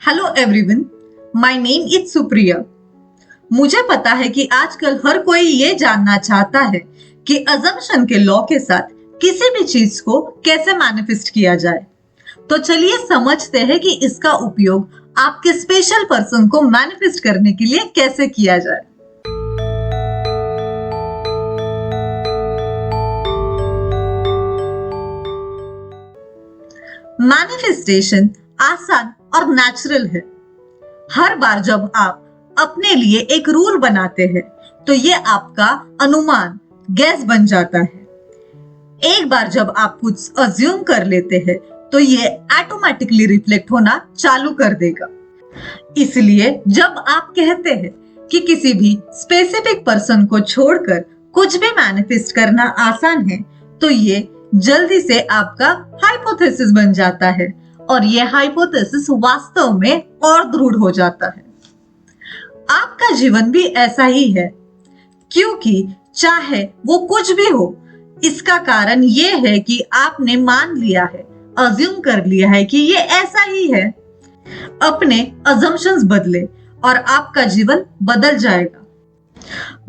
Hello everyone, my name is Supriya. मुझे पता है कि आजकल हर कोई ये जानना चाहता है कि अजम्पशन के लॉ के साथ किसी भी चीज को कैसे मैनिफेस्ट किया जाए। तो चलिए समझते हैं कि इसका उपयोग आपके स्पेशल पर्सन को मैनिफेस्ट करने के लिए कैसे किया जाए। मैनिफेस्टेशन आसान और नेचुरल है। हर बार जब आप अपने लिए एक रूल बनाते हैं तो ये आपका अनुमान गैस बन जाता है। एक बार जब आप कुछ अज्यूम कर लेते हैं तो ये ऑटोमेटिकली रिफ्लेक्ट होना चालू कर देगा। इसलिए जब आप कहते हैं कि किसी भी स्पेसिफिक पर्सन को छोड़कर कुछ भी मैनिफेस्ट करना आसान है, तो ये जल्दी से आपका हाइपोथेसिस बन जाता है और ये हाइपोथेसिस वास्तव में और दृढ़ हो जाता है। आपका जीवन भी ऐसा ही है, क्योंकि चाहे वो कुछ भी हो, इसका कारण ये है कि आपने मान लिया है, अज्यूम कर लिया है कि ये ऐसा ही है। अपने अजम्पशंस बदले और आपका जीवन बदल जाएगा।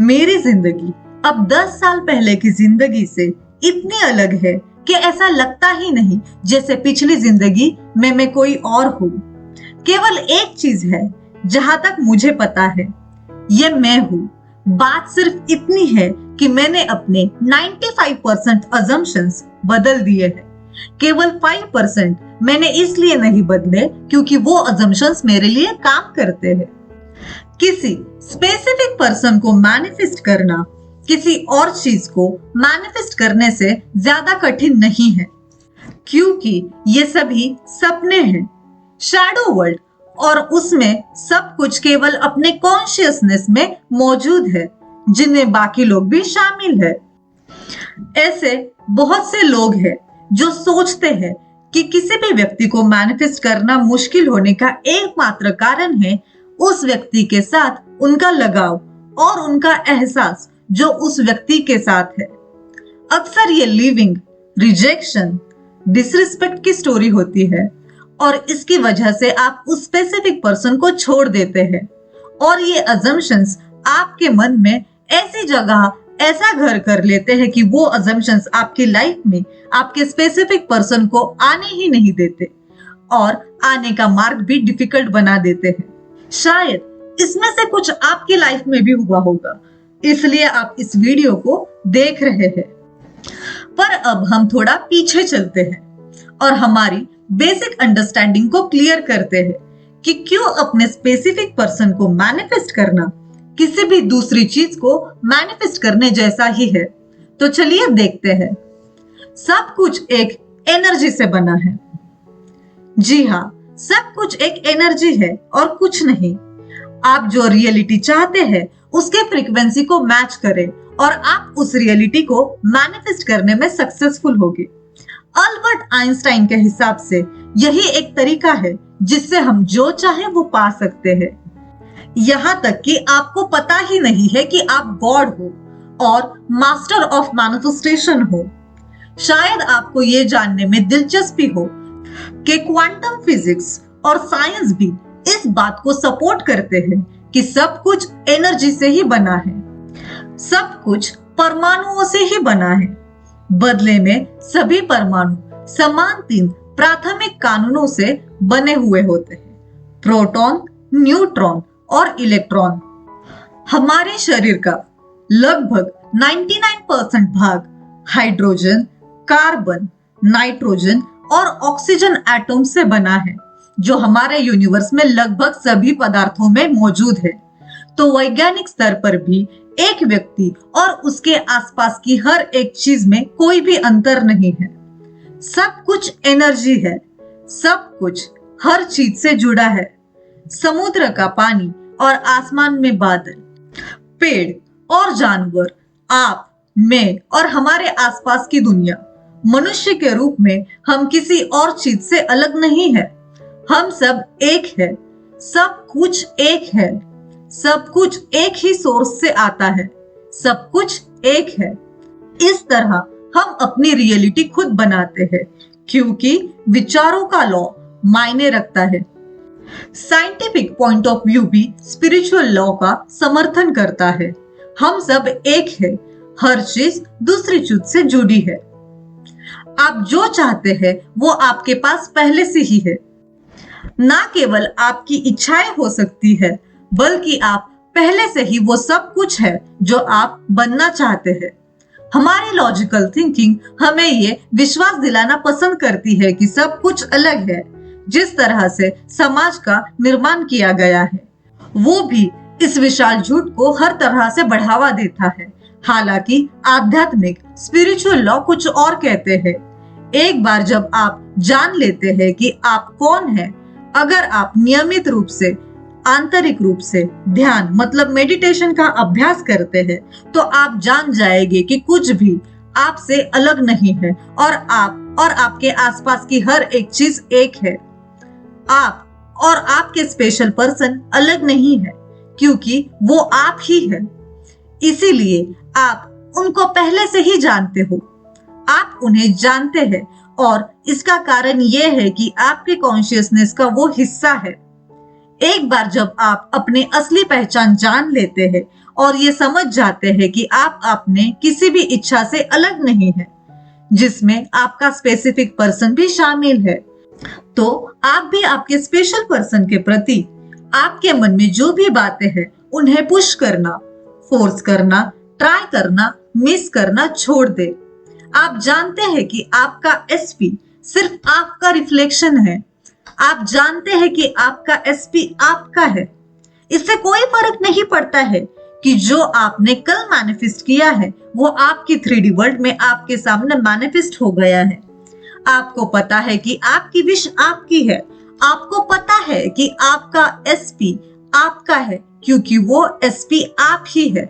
मेरी जिंदगी अब 10 साल पहले की जिंदगी से इतनी अलग है कि ऐसा लगता ही नहीं जैसे पिछली जिंदगी में मैं कोई और हूँ। केवल एक चीज है जहां तक मुझे पता है, ये मैं हूँ। बात सिर्फ इतनी है कि मैंने अपने 95% अजम्पशंस बदल दिए हैं। केवल 5% मैंने इसलिए नहीं बदले क्योंकि वो अजम्पशंस मेरे लिए काम करते हैं। किसी स्पेसिफिक पर्सन को मैनिफेस्ट करना किसी और चीज को मैनिफेस्ट करने से ज्यादा कठिन नहीं है, क्योंकि ये सभी सपने हैं, शैडो वर्ल्ड, और उसमें सब कुछ केवल अपने कॉन्शियसनेस में मौजूद है, जिनमें बाकी लोग भी शामिल है। ऐसे बहुत से लोग हैं जो सोचते हैं कि किसी भी व्यक्ति को मैनिफेस्ट करना मुश्किल होने का एकमात्र कारण है उस व्यक्ति के साथ उनका लगाव और उनका एहसास जो उस व्यक्ति के साथ है। अक्सर ये लिविंग, रिजेक्शन, डिसरिस्पेक्ट की स्टोरी होती है और इसकी वजह से आप उस स्पेसिफिक पर्सन को छोड़ देते हैं और ये अजम्पशंस आपके मन में ऐसी जगह, ऐसा घर कर लेते हैं कि वो अजम्पशंस आपकी लाइफ में आपके स्पेसिफिक पर्सन को आने ही नहीं देते और आने का मार्ग भी डिफिकल्ट बना देते हैं। शायद इसमें से कुछ आपकी लाइफ में भी हुआ होगा, इसलिए आप इस वीडियो को देख रहे हैं। पर अब हम थोड़ा पीछे चलते हैं और हमारी बेसिक अंडरस्टैंडिंग को क्लियर करते हैं कि क्यों अपने स्पेसिफिक पर्सन को मैनिफेस्ट करना किसी भी दूसरी चीज को मैनिफेस्ट करने जैसा ही है। तो चलिए देखते हैं। सब कुछ एक एनर्जी से बना है। जी हाँ, सब कुछ एक एनर्जी है और कुछ नहीं। आप जो रियलिटी चाहते हैं उसके फ्रीक्वेंसी को मैच करें और आप उस रियलिटी को मैनिफेस्ट करने में सक्सेसफुल होगे। अल्बर्ट आइंस्टाइन के हिसाब से यही एक तरीका है जिससे हम जो चाहे वो पा सकते हैं। यहाँ तक कि आपको पता ही नहीं है कि आप गॉड हो और मास्टर ऑफ मैनिफेस्टेशन हो। शायद आपको ये जानने में दिलचस्पी हो कि क्वांटम फिजिक्स और साइंस भी इस बात को सपोर्ट करते हैं कि सब कुछ एनर्जी से ही बना है। सब कुछ परमाणुओं से ही बना है। बदले में सभी परमाणु समान 3 प्राथमिक कानूनों से बने हुए होते हैं: प्रोटॉन, न्यूट्रॉन और इलेक्ट्रॉन। हमारे शरीर का लगभग 99% भाग हाइड्रोजन, कार्बन, नाइट्रोजन और ऑक्सीजन एटम से बना है, जो हमारे यूनिवर्स में लगभग सभी पदार्थों में मौजूद है। तो वैज्ञानिक स्तर पर भी एक व्यक्ति और उसके आसपास की हर एक चीज में कोई भी अंतर नहीं है। सब कुछ एनर्जी है। सब कुछ हर चीज से जुड़ा है। समुद्र का पानी और आसमान में बादल, पेड़ और जानवर, आप, मैं और हमारे आसपास की दुनिया। मनुष्य के रूप में हम किसी और चीज से अलग नहीं है। हम सब एक है। सब कुछ एक है। सब कुछ एक ही सोर्स से आता है। सब कुछ एक है। इस तरह हम अपनी रियलिटी खुद बनाते हैं, क्योंकि विचारों का लॉ मायने रखता है। साइंटिफिक पॉइंट ऑफ व्यू भी स्पिरिचुअल लॉ का समर्थन करता है। हम सब एक है, हर चीज दूसरी चीज से जुड़ी है। आप जो चाहते हैं वो आपके पास पहले से ही है। ना केवल आपकी इच्छाएं हो सकती है, बल्कि आप पहले से ही वो सब कुछ है जो आप बनना चाहते हैं। हमारी लॉजिकल थिंकिंग हमें ये विश्वास दिलाना पसंद करती है कि सब कुछ अलग है। जिस तरह से समाज का निर्माण किया गया है, वो भी इस विशाल झूठ को हर तरह से बढ़ावा देता है। हालांकि आध्यात्मिक स्पिरिचुअल लॉ कुछ और कहते हैं। एक बार जब आप जान लेते हैं कि आप कौन हैं, अगर आप नियमित रूप से, आंतरिक रूप से ध्यान मतलब मेडिटेशन का अभ्यास करते हैं, तो आप जान जाएंगे कि कुछ भी आपसे अलग नहीं है और आप और आपके आसपास की हर एक चीज एक है। आप और आपके स्पेशल पर्सन अलग नहीं है, क्योंकि वो आप ही है। इसीलिए आप उनको पहले से ही जानते हो। आप उन्हें जानते हैं और इसका कारण यह है कि आपके कॉन्शियसनेस का वो हिस्सा है। एक बार जब आप अपनी असली पहचान जान लेते हैं और ये समझ जाते हैं कि आप अपने किसी भी इच्छा से अलग नहीं है, जिसमें आपका स्पेसिफिक पर्सन भी शामिल है, तो आप भी आपके स्पेशल पर्सन के प्रति आपके मन में जो भी बातें हैं उन्हें पुश करना, फोर्स करना, ट्राई करना, मिस करना छोड़ दे। आप जानते हैं कि आपका एसपी सिर्फ आपका रिफ्लेक्शन है। आप जानते हैं कि आपका एसपी आपका है। इससे कोई फर्क नहीं पड़ता है कि जो आपने कल मैनिफेस्ट किया है वो आपकी 3D वर्ल्ड में आपके सामने मैनिफेस्ट हो गया है। आपको पता है कि आपकी विश आपकी है। आपको पता है कि आपका एसपी आपका है, क्योंकि वो एसपी आप ही है,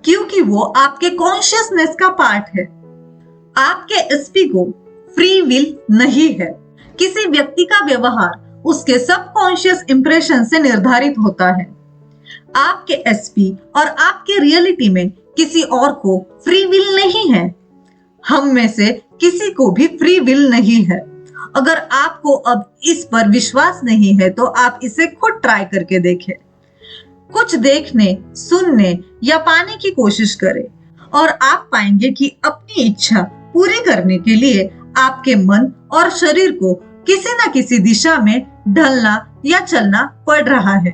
क्योंकि वो आपके कॉन्शियसनेस का पार्ट है। आपके एसपी को फ्री विल नहीं है। किसी व्यक्ति का व्यवहार उसके सबकॉन्शियस इंप्रेशन से निर्धारित होता है। आपके एसपी और आपके रियलिटी में किसी और को फ्री विल नहीं है। हम में से किसी को भी फ्री विल नहीं है। अगर आपको अब इस पर विश्वास नहीं है तो आप इसे खुद ट्राई करके देखें। कुछ देखने, सुनने या पाने की कोशिश करें और आप पाएंगे कि अपनी इच्छा पूरी करने के लिए आपके मन और शरीर को किसी न किसी दिशा में ढलना या चलना पड़ रहा है।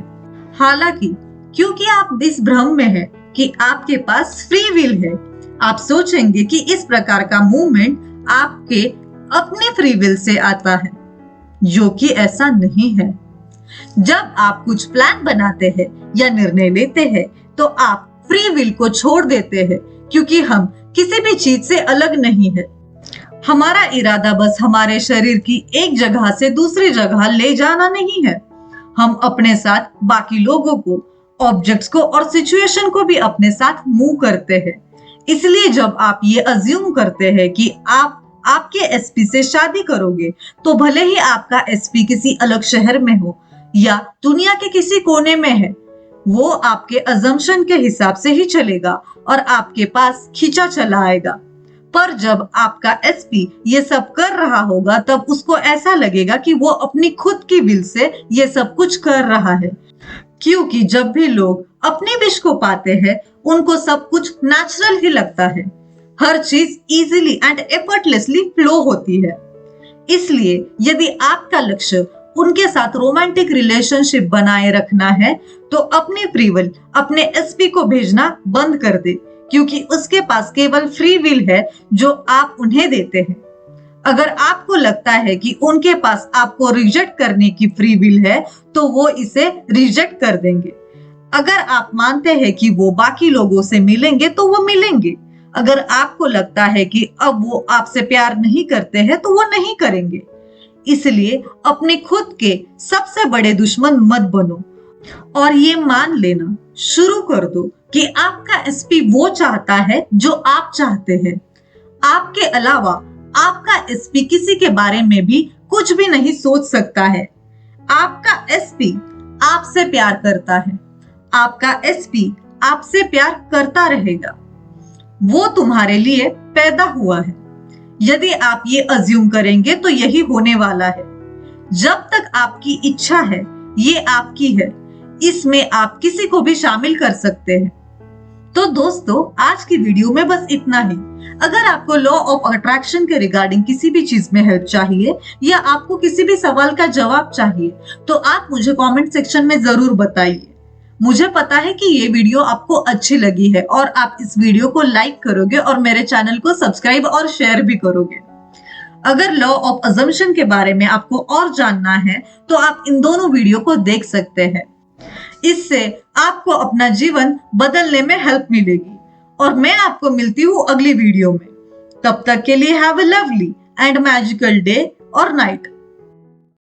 हालांकि क्योंकि आप इस भ्रम में हैं कि आपके पास फ्री विल है, आप सोचेंगे कि इस प्रकार का मूवमेंट आपके अपने फ्री विल से आता है, जो कि ऐसा नहीं है। जब आप कुछ प्लान बनाते हैं या निर्णय लेते हैं तो आप फ्री विल को छोड़ देते हैं, क्योंकि हम किसी भी चीज से अलग नहीं है। हमारा इरादा बस हमारे शरीर की एक जगह से दूसरी जगह ले जाना नहीं है। हम अपने साथ बाकी लोगों को, ऑब्जेक्ट्स को और सिचुएशन को भी अपने साथ मूव करते हैं। इसलिए जब आप ये अज्यूम करते हैं कि आप आपके एसपी से शादी करोगे, तो भले ही आपका एसपी किसी अलग शहर में हो या दुनिया के किसी कोने में है, वो आपके अजम्पशन के हिसाब से ही चलेगा और आपके पास खींचा चला आएगा। पर जब आपका एसपी ये सब कर रहा होगा, तब उसको ऐसा लगेगा कि वो अपनी खुद की विल से ये सब कुछ कर रहा है। क्योंकि जब भी लोग अपने विश को पाते हैं, उनको सब कुछ नेचुरल ही लगता है। हर चीज इजीली एंड एफर्टलेसली फ्लो होती है। इसलिए यदि आपका लक्ष्य उनके साथ रोमांटिक रिलेशनशिप बनाए रखना है, तो अपने फ्री विल अपने एसपी को भेजना बंद कर दे, क्योंकि उसके पास केवल फ्री विल है जो आप उन्हें देते हैं। अगर आपको लगता है कि उनके पास आपको रिजेक्ट करने की फ्री विल है, तो वो इसे रिजेक्ट कर देंगे। अगर आप मानते हैं कि वो बाकी लोगों से मिलेंगे, तो वो मिलेंगे। अगर आपको लगता है कि अब वो आपसे प्यार नहीं करते हैं, तो वो नहीं करेंगे। इसलिए अपने खुद के सबसे बड़े दुश्मन मत बनो और ये मान लेना शुरू कर दो कि आपका एसपी वो चाहता है जो आप चाहते हैं। आपके अलावा आपका एसपी किसी के बारे में भी कुछ भी नहीं सोच सकता है। आपका एसपी आपसे प्यार करता है। आपका एसपी आपसे प्यार करता रहेगा। वो तुम्हारे लिए पैदा हुआ है। यदि आप ये अज्यूम करेंगे तो यही होने वाला है। जब तक आपकी इच्छा है, ये आपकी है, इसमें आप किसी को भी शामिल कर सकते हैं। तो दोस्तों, आज की वीडियो में बस इतना ही। अगर आपको लॉ ऑफ अट्रैक्शन के रिगार्डिंग किसी भी चीज में हेल्प चाहिए या आपको किसी भी सवाल का जवाब चाहिए तो आप मुझे कमेंट सेक्शन में जरूर बताइए। मुझे पता है कि ये वीडियो आपको अच्छी लगी है और आप इस वीडियो को लाइक करोगे और मेरे चैनल को सब्सक्राइब और शेयर भी करोगे। अगर लॉ ऑफ अजम्पशन के बारे में आपको और जानना है तो आप इन दोनों वीडियो को देख सकते हैं। इससे आपको अपना जीवन बदलने में हेल्प मिलेगी और मैं आपको मिलती हूँ अगली वीडियो में। तब तक के लिए have a lovely and magical day और नाइट।